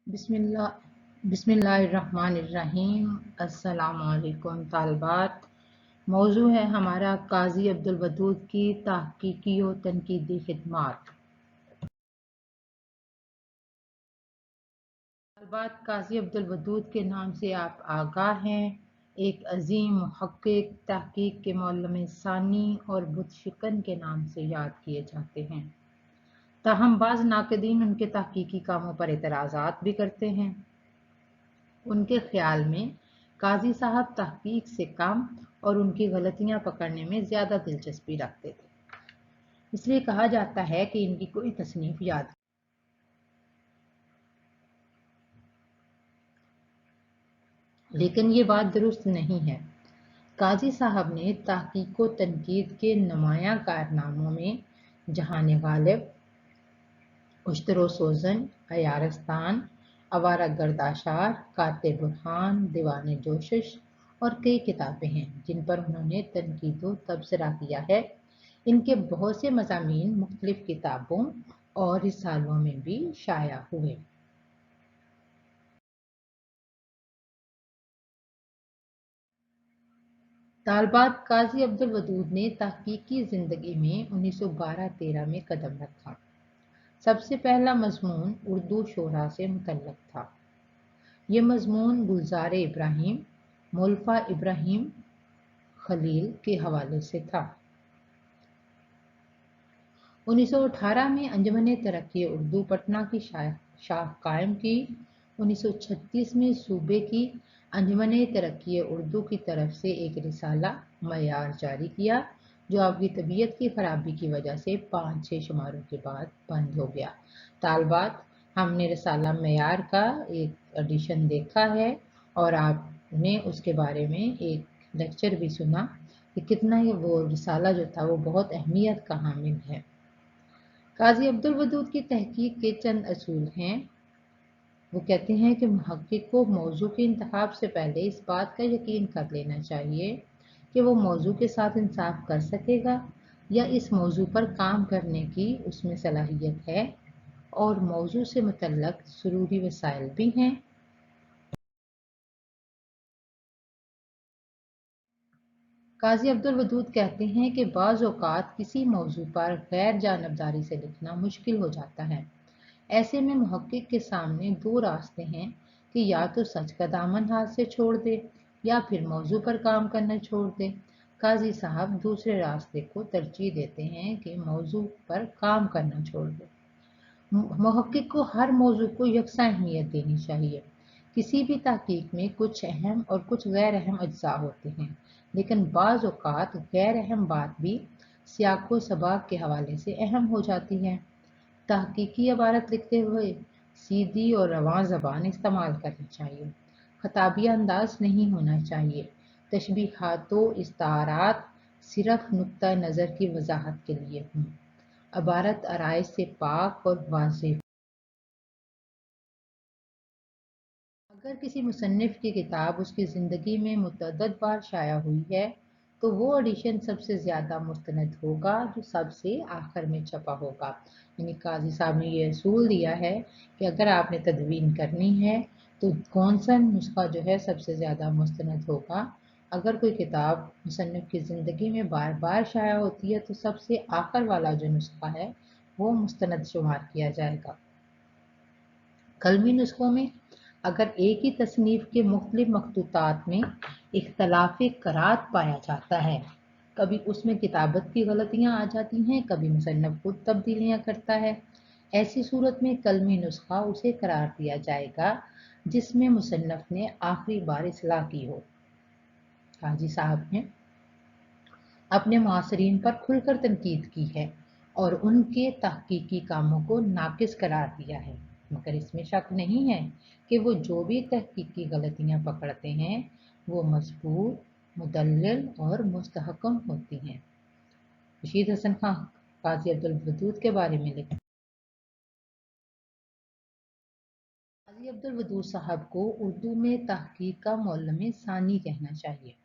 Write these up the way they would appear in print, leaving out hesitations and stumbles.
बिस्मिल्लाहिर्रहमानिर्रहीम। अस्सलामुअलैकुम तालबात। मौजू है हमारा काजी अब्दुल वदूद की तहकीकी व तनकीदी खिदमात। तालबात, काजी अब्दुल वदूद के नाम से आप आगाह हैं। एक अजीम मुहक्किक, तहकीक के मौलम सानी और बुतशिकन के नाम से याद किए जाते हैं। ताहम बाज़ नाक़दीन उनके तहकीकी कामों पर एतराज़ात भी करते हैं। उनके ख्याल में काजी साहब तहकीक से कम और उनकी गलतियां पकड़ने में ज़्यादा दिलचस्पी रखते थे, इसलिए कहा जाता है कि इनकी कोई तसनीफ याद। लेकिन ये बात दुरुस्त नहीं है। काजी साहब ने तहकीक व तनकीद के नुमायां कारनामों में जहान गालिब, उश्तरो सोजन, अयारस्तान, आवारा गर्दाशार, काते बुरहान, दीवाने जोशिश और कई किताबें हैं जिन पर उन्होंने तनकीद व तबसरा किया है। इनके बहुत से मज़ामीन मुख्तलिफ किताबों और रिसालों में भी शाया हुए। तालबात, काजी अब्दुल वदूद ने तहकीकी ज़िंदगी में 1912-13 में कदम रखा। सबसे पहला मज़मून उर्दू शोरा से मुतल्लक था। ये मज़मून गुलज़ार इब्राहिम, मुल्फ़ा इब्राहिम खलील के हवाले से था। 1918 में अंजुमन तरक्की उर्दू पटना की शाख कायम की। 1936 में सूबे की अंजुमन तरक्की उर्दू की तरफ से एक रिसाला मयार जारी किया, जो आपकी तबीयत की खराबी की वजह से 5-6 शुमारों के बाद बंद हो गया। तालबात, हमने रिसाला मयार का एक एडिशन देखा है और आपने उसके बारे में एक लेक्चर भी सुना कि कितना ये वो रिसाला जो था वो बहुत अहमियत का हामिल है। काजी अब्दुल वदूद की तहकीक के चंद असूल हैं। वो कहते हैं कि मुहक्किक को मौजू के इंतखाब से पहले इस बात का यकीन कर लेना चाहिए कि वो मौजू के साथ इंसाफ कर सकेगा या इस मौजू पर काम करने की उसमें सलाहियत है और मौजू से मुतल्लक ज़रूरी वसाइल भी हैं। काजी अब्दुल वदूद कहते हैं कि बाज़ औक़ात किसी मौजू पर गैर जानबदारी से लिखना मुश्किल हो जाता है। ऐसे में मुहक्किक के सामने दो रास्ते हैं कि या तो सच का दामन हाथ से छोड़ दे या फिर मौजू पर काम करना छोड़ दे। काजी साहब दूसरे रास्ते को तरजीह देते हैं कि मौजू पर काम करना छोड़ दे। मुहक्किक को हर मौजू को यकसा अहमियत देनी चाहिए। किसी भी तहकीक में कुछ अहम और कुछ गैर अहम अज्जा होते हैं, लेकिन बाज़ औक़ात गैर अहम बात भी सियाक़ व सबाक़ के हवाले से अहम हो जाती है। तहकीकी इबारत लिखते हुए सीधी और रवां ज़बान इस्तेमाल करनी चाहिए। खताबिया अंदाज नहीं होना चाहिए। तशबीहात व इस्तारात सिर्फ नुक्ता नज़र की वजाहत के लिए हों। इबारत आराइश से पाक और वाज़ेह। अगर किसी मुसन्निफ़ की किताब उसकी ज़िंदगी में मुतअद्दिद बार शाया हुई है तो वो एडिशन सबसे ज़्यादा मुस्तनद होगा जो सबसे आखिर में छपा होगा। यानी काजी साहब ने ये असूल दिया है कि अगर आपने तदवीन करनी है तो कौन सा नुस्खा जो है सबसे ज़्यादा मुस्तनद होगा। अगर कोई किताब मुसन्निफ़ की ज़िंदगी में बार बार शाया होती है तो सबसे आखिर वाला जो नुस्खा है वो मुस्तनद शुमार किया जाएगा। कलमी नुस्खों में अगर एक ही तसनीफ़ के मुख्तलिफ मखतूतात में इख्तलाफ क़रात पाया जाता है, कभी उसमें किताबत की गलतियाँ आ जाती हैं, कभी मुसन्निफ़ खुद तब्दीलियाँ करता है, ऐसी सूरत में कलमी नुस्खा उसे करार दिया जाएगा जिसमें मुसन्निफ़ ने आखिरी बार इस्लाह की हो। काजी साहब ने अपने मुआसरीन पर खुलकर तनकीद की है और उनके तहकीकी कामों को नाकिस करार दिया है, मगर इसमें शक नहीं है कि वो जो भी तहकीकी गलतियाँ पकड़ते हैं वो मजबूत, मुदल्लिल और मुस्तहकम होती हैं। रशीद हसन खां काजी अब्दुल वदूद के बारे में लिखा। काजी अब्दुल वदूद साहब को उर्दू में तहकीक का मौलम सानी कहना चाहिए।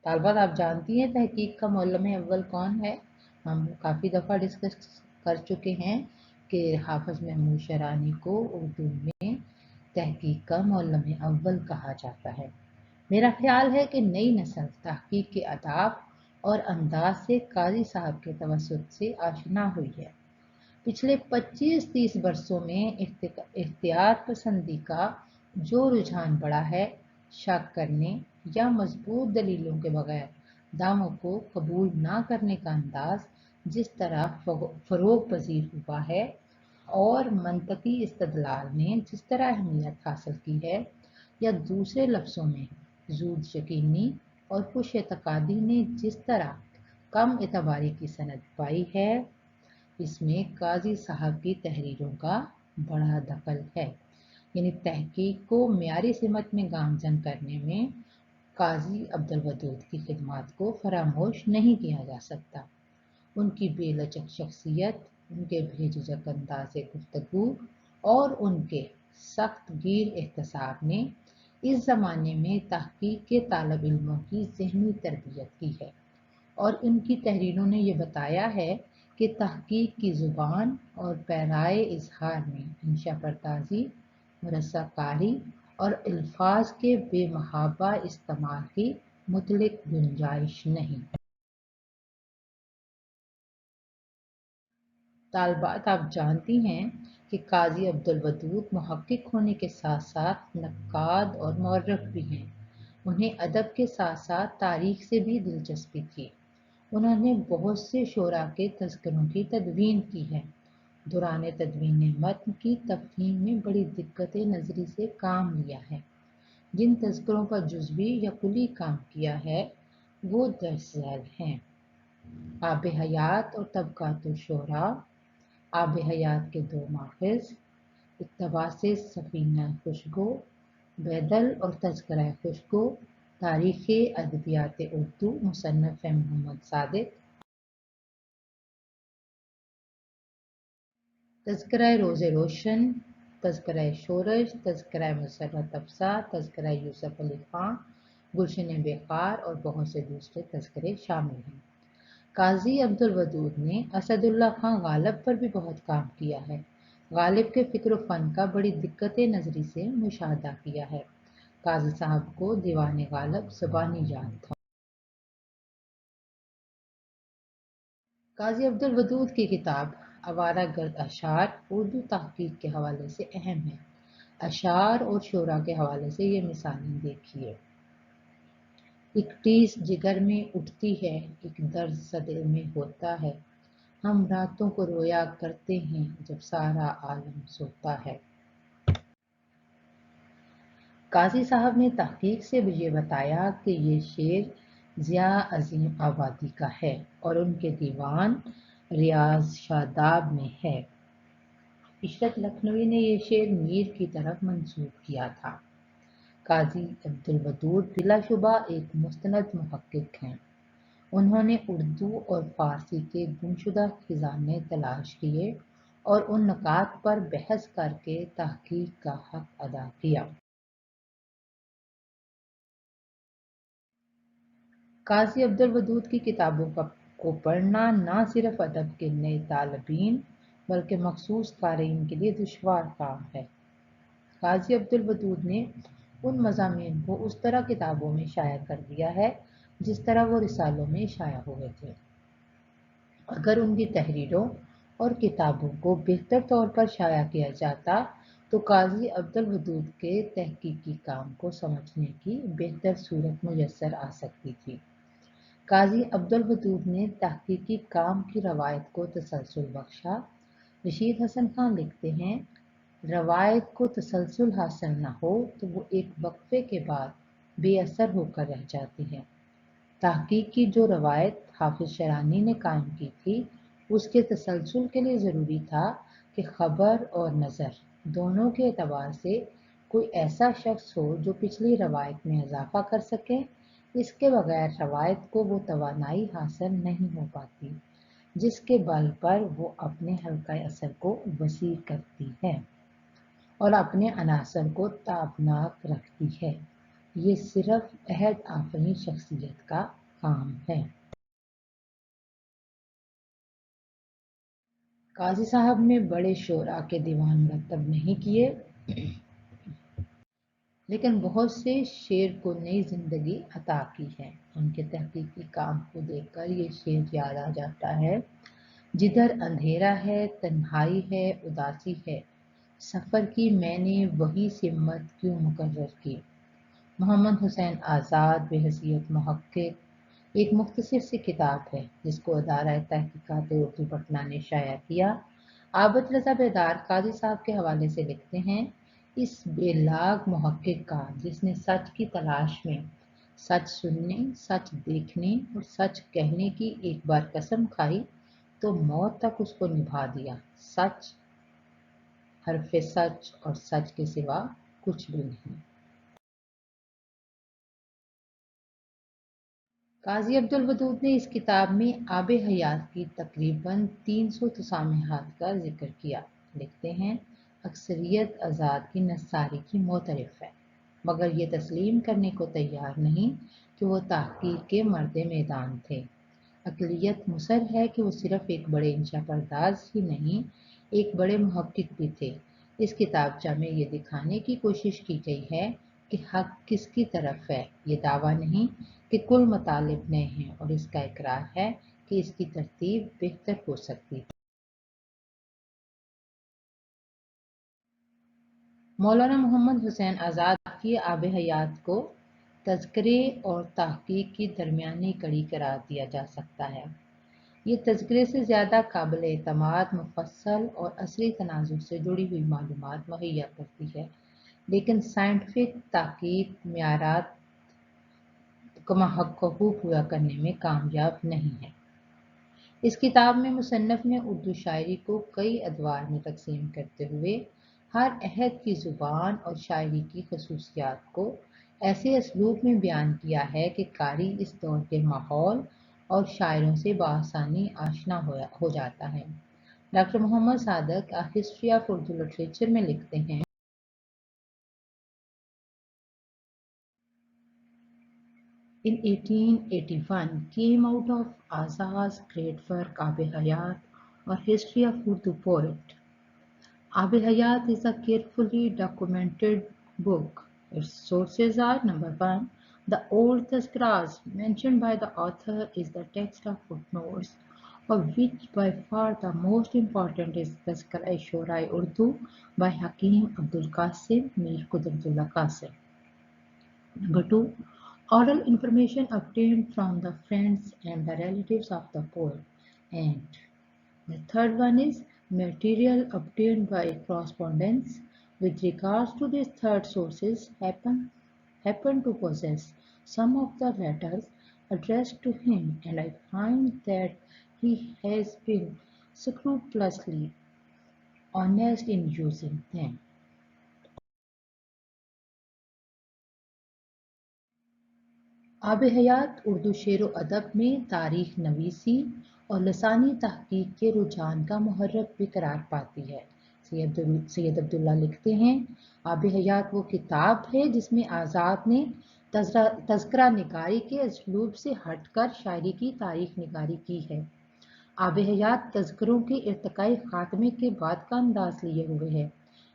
तालबात, आप जानती हैं तहकीक का मौलम अव्वल कौन है? हम काफ़ी दफ़ा डिस्कस कर चुके हैं کہ حافظ محمود شرانی کو اردو میں تحقیق کا معلم اول کہا جاتا ہے۔ میرا خیال ہے کہ نئی نسل تحقیق کے آداب اور انداز سے قاضی صاحب کے توسط سے آشنا ہوئی ہے۔ پچھلے 25-30 برسوں میں احتیاط پسندی کا جو رجحان بڑھا ہے، شک کرنے یا مضبوط دلیلوں کے بغیر دعووں کو قبول نہ کرنے کا انداز جس طرح فروغ پذیر ہوا ہے اور منطقی استدلال نے جس طرح اہمیت حاصل کی ہے، یا دوسرے لفظوں میں زود یقینی اور خوش اعتقادی نے جس طرح کم اعتباری کی سند پائی ہے، اس میں قاضی صاحب کی تحریروں کا بڑا دخل ہے۔ یعنی تحقیق کو معیاری سمت میں گامزن کرنے میں قاضی عبدالودود کی خدمات کو فراموش نہیں کیا جا سکتا۔ ان کی بے لچک شخصیت، ان کے بے جھجک انداز گفتگو اور ان کے سخت گیر احتساب نے اس زمانے میں تحقیق کے طالب علموں کی ذہنی تربیت کی ہے، اور ان کی تحریروں نے یہ بتایا ہے کہ تحقیق کی زبان اور پیرائے اظہار میں انشا پردازی، مرصع کاری اور الفاظ کے بے محابہ استعمال کی مطلق گنجائش نہیں۔ طالبات، آپ جانتی ہیں کہ قاضی عبدالودود محقق ہونے کے ساتھ ساتھ نقاد اور مورخ بھی ہیں۔ انہیں ادب کے ساتھ ساتھ تاریخ سے بھی دلچسپی تھی۔ انہوں نے بہت سے شعراء کے تذکروں کی تدوین کی ہے۔ دوران تدوین متن کی تفہیم میں بڑی دقت نظری سے کام لیا ہے۔ جن تذکروں پر جزوی یا کلی کام کیا ہے وہ درج ذیل ہیں: آب حیات اور طبقات الشعراء، آب حیات کے دو ماخذ، اقتباس سفینہ خوشگو، بیدل اور تذکرہ خوشگو، تاریخ ادبیات اردو، مصنف محمد صادق، تذکرہ روز روشن، تذکرہ شورش، تذکرہ مسرت افزا، تذکرہ یوسف علی خان، گلشن بخار اور بہت سے دوسرے تذکرے شامل ہیں۔ قاضی عبدالودود نے اسد اللہ خان غالب پر بھی بہت کام کیا ہے۔ غالب کے فکر و فن کا بڑی دقت نظری سے مشاہدہ کیا ہے۔ قاضی صاحب کو دیوان غالب زبانی یاد تھا۔ قاضی عبدالودود کی کتاب آوارہ گرد اشعار اردو تحقیق کے حوالے سے اہم ہے۔ اشعار اور شعراء کے حوالے سے یہ مثالیں دیکھیے: ایک ٹیس جگر میں اٹھتی ہے، ایک درد صدر میں ہوتا ہے، ہم راتوں کو رویا کرتے ہیں جب سارا عالم سوتا ہے۔ قاضی صاحب نے تحقیق سے یہ بتایا کہ یہ شعر ضیاء عظیم آبادی کا ہے اور ان کے دیوان ریاض شاداب میں ہے۔ عشرت لکھنوی نے یہ شعر میر کی طرف منسوب کیا تھا۔ قاضی عبدالودود بلا شبہ ایک مستند محقق ہیں۔ انہوں نے اردو اور فارسی کے گمشدہ خزانے تلاش کیے اور ان نکات پر بحث کر کے تحقیق کا حق ادا کیا۔ قاضی عبدالودود کی کتابوں کو پڑھنا نہ صرف ادب کے نئے طالبین بلکہ مخصوص قارئین کے لیے دشوار کام ہے۔ قاضی عبدالودود نے ان مضامین کو اس طرح کتابوں میں شائع کر دیا ہے جس طرح وہ رسالوں میں شائع ہوئے تھے۔ اگر ان کی تحریروں اور کتابوں کو بہتر طور پر شائع کیا جاتا تو قاضی عبدالودود کے تحقیقی کام کو سمجھنے کی بہتر صورت میسر آ سکتی تھی۔ قاضی عبدالودود نے تحقیقی کام کی روایت کو تسلسل بخشا۔ رشید حسن خان لکھتے ہیں: روایت کو تسلسل حاصل نہ ہو تو وہ ایک وقفے کے بعد بے اثر ہو کر رہ جاتی ہے۔ تحقیق کی جو روایت حافظ شرانی نے قائم کی تھی، اس کے تسلسل کے لیے ضروری تھا کہ خبر اور نظر دونوں کے اعتبار سے کوئی ایسا شخص ہو جو پچھلی روایت میں اضافہ کر سکے۔ اس کے بغیر روایت کو وہ توانائی حاصل نہیں ہو پاتی جس کے بل پر وہ اپنے حلقہ اثر کو وسیع کرتی ہے اور اپنے عناصر کو تابناک رکھتی ہے۔ یہ صرف عہد آفریں شخصیت کا کام ہے۔ काजी साहब ने बड़े शोरा के दीवान मरतब नहीं किए, लेकिन बहुत से शेर को नई जिंदगी अता की है। उनके तहकीकी काम को देखकर ये शेर याद आ जाता है। जिधर अंधेरा है, तन्हाई है, उदासी है, सफ़र की मैंने वही सिमत क्यों मुकर्रर की। मोहम्मद हुसैन आज़ाद बेहसियत मुहक्किक एक मुख्तसर सी किताब है जिसको अदारा तहकीकात उर्दू पटना ने शाया किया। आबद रज़ा बेदार काजी साहब के हवाले से लिखते हैं, इस बेलाग मुहक्किक का जिसने सच की तलाश में सच सुनने, सच देखने और सच कहने की एक बार कसम खाई तो मौत तक उसको निभा दिया। सच, हरफ सच और सच के सिवा कुछ भी नहीं। काजी अब्दुल वदूद ने इस किताब में आब हयात की तकरीबन 300 तसामीहात का जिक्र किया। लिखते हैं, अक्सरियत आज़ाद की नस्सारी की मोतरफ है, मगर ये तस्लीम करने को तैयार नहीं कि वो तहकीर के मर्द मैदान थे। अक़लियत मुसर है कि वो सिर्फ एक बड़े इंशा परदाज ही नहीं, एक बड़े मुहक्किक भी थे। इस किताबचा में ये दिखाने की कोशिश की गई है कि हक किसकी तरफ है। ये दावा नहीं कि कुल मतालिब नए हैं, और इसका इकरार है कि इसकी तरतीब बेहतर हो सकती है। मौलाना मोहम्मद हुसैन आज़ाद की आब हयात को तज़किरे और तहकीक की दरमियानी कड़ी करार दिया जा सकता है। ये तज़किरे से ज़्यादा काबिल एतमाद, मुफस्सल और असली तनाज़ुर से जुड़ी हुई मालूमात मुहैया करती है, लेकिन साइंटिफिक तहकीक मेयारात को पूरा करने में कामयाब नहीं है। इस किताब में मुसन्निफ ने उर्दू शायरी को कई अदवार में तकसीम करते हुए हर अहद की ज़ुबान और शायरी की खसूसियात को ऐसे असलूब में बयान किया है कि कारी इस दौर के माहौल और शायरों से बआसानी आशना हो जाता है। Doctor Mohammad Sadiq a history of Urdu literature में लिखते हैं, in 1881 came out of Azad's great work Ab-e-Hayat or History of Urdu Poet. Ab-e-Hayat is a carefully documented book. Its sources are: number one, the old Tazkiras mentioned by the author is the text of footnotes, of which by far the most important is Tazkira-e-Shura Urdu by Hakim Abdul Qasim Mir Qudratullah Qasim. Number two, oral information obtained from the friends and the relatives of the poet. And the third one is material obtained by correspondence. With regards to these third sources, happen to possess some of the letters addressed to him, and I find that he has been scrupulously honest in using them. आब हयात उर्दू शेर व अदब में तारीख नवीसी और लसानी तहकीक के रुझान का मुहर्रक भी करार पाती है। सैयद अब्दुल्ला लिखते हैं, आब हयात वो किताब है जिसमें आज़ाद ने तज़किरा निगारी के असलूब से हटकर शायरी की तारीख निगारी की है। आब हयात तज़किरों के इर्तिकाई खात्मे के बाद का अंदाज लिए हुए है।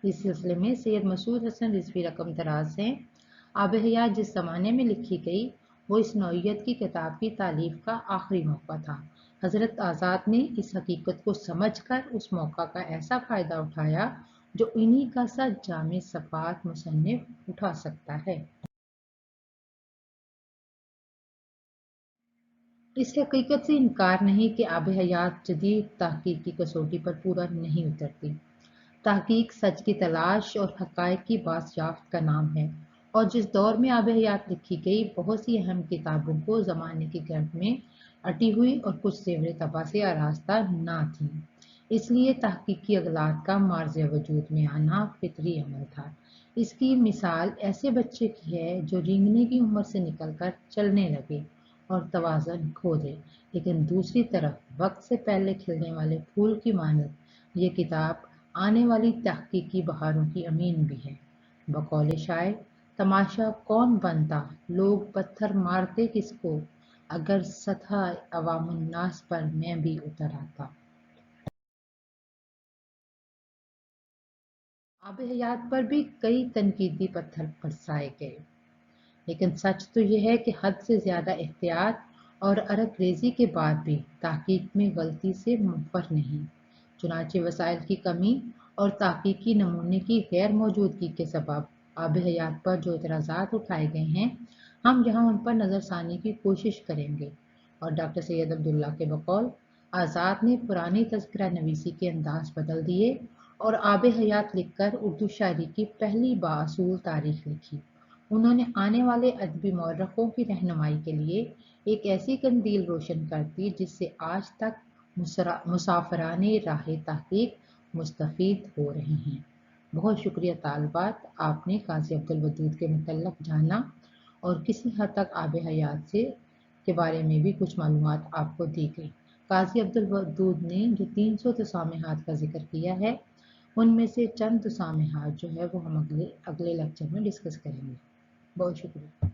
इस सिलसिले में सैयद मसूद हसन रिजवी रकम दराज हैं। आब हयात जिस ज़माने में लिखी गई वो इस नौइयत की किताब की तालीफ का आखिरी मौका था। हज़रत आज़ाद ने इस हकीकत को समझकर उस मौका का ऐसा फ़ायदा उठाया जो इन्हीं का सा जामे सफ़ात मुसन्निफ उठा सकता है। इस हकीकत से इनकार नहीं कि आब हयात जदीद तहकीक की कसौटी पर पूरा नहीं उतरती। तहकीक सच की तलाश और हक़ाइक़ की बाज़याफ़्त का नाम है, और जिस दौर में आब हयात लिखी गई बहुत सी अहम किताबों को ज़माने की गर्द में अटी हुई और कुछ ज़ेवर तबा से आरास्ता ना थीं, इसलिए तहकीकी अगलात का मार्ज़ वजूद में आना फितरी अमल था। इसकी मिसाल ऐसे बच्चे की है जो रेंगने की उम्र से निकलकर चलने लगे और तवाज़ुन खो दे, लेकिन दूसरी तरफ वक्त से पहले खिलने वाले फूल की मानद ये किताब आने वाली तहकीकी बहारों की अमीन भी है। बकौल शायर, तमाशा कौन बनता, लोग पत्थर मारते किसको, अगर सतह अवामुन्नास पर मैं भी उतर आता। आब हयात पर भी कई तनकीदी पत्थर बरसाए गए, लेकिन सच तो यह है कि हद से ज़्यादा एहतियात और अरब-रेज़ी के बाद भी तहकीक में गलती से मुनफ़र नहीं। चुनांचे वसाइल की कमी और तहकीकी नमूने की गैर मौजूदगी के सबब आब हयात पर जो एतराज़ात उठाए गए हैं, हम यहाँ उन पर नज़रसानी की कोशिश करेंगे। और डॉक्टर सैयद अब्दुल्ला के बकौल, आज़ाद ने पुरानी तज़किरा नवीसी के अंदाज़ बदल दिए और आब हयात लिखकर उर्दू शायरी की पहली बाअसूल तारीख लिखी। उन्होंने आने वाले अदबी मौरखों की रहनुमाई के लिए एक ऐसी कंदील रोशन कर दी जिससे आज तक मुसाफिराने राह तहकीक मुस्तफ़ीद हो रहे हैं। बहुत शुक्रिया तालबात, आपने काज़ी अब्दुल वदूद के मुतल्लक़ जाना और किसी हद तक आब हयात से के बारे में भी कुछ मालूमात आपको दी गई। काज़ी अब्दुल वदूद ने जो 300 तसामेहात का जिक्र किया है, उनमें से चंद तसामेहात जो है वो हम अगले लेक्चर में डिस्कस करेंगे। बहुत शुक्रिया।